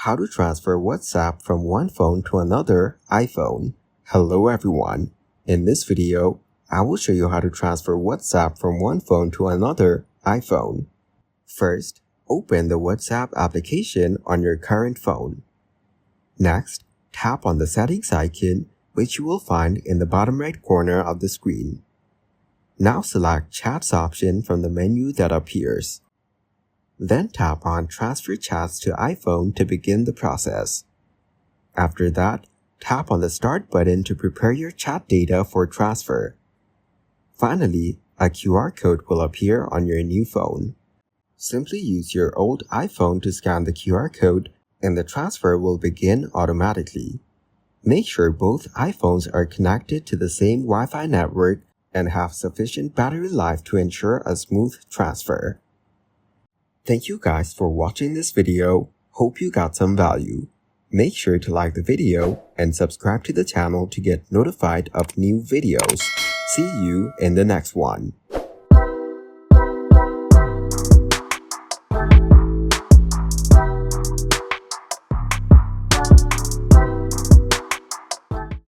How to transfer WhatsApp from one phone to another iPhone. Hello everyone. In this video, I will show you how to transfer WhatsApp from one phone to another iPhone. First, open the WhatsApp application on your current phone. Next, tap on the settings icon, which you will find in the bottom right corner of the screen. Now select Chats option from the menu that appears. Then tap on Transfer Chats to iPhone to begin the process. After that, tap on the Start button to prepare your chat data for transfer. Finally, a QR code will appear on your new phone. Simply use your old iPhone to scan the QR code and the transfer will begin automatically. Make sure both iPhones are connected to the same Wi-Fi network and have sufficient battery life to ensure a smooth transfer. Thank you guys for watching this video. Hope you got some value. Make sure to like the video and subscribe to the channel to get notified of new videos. See you in the next one.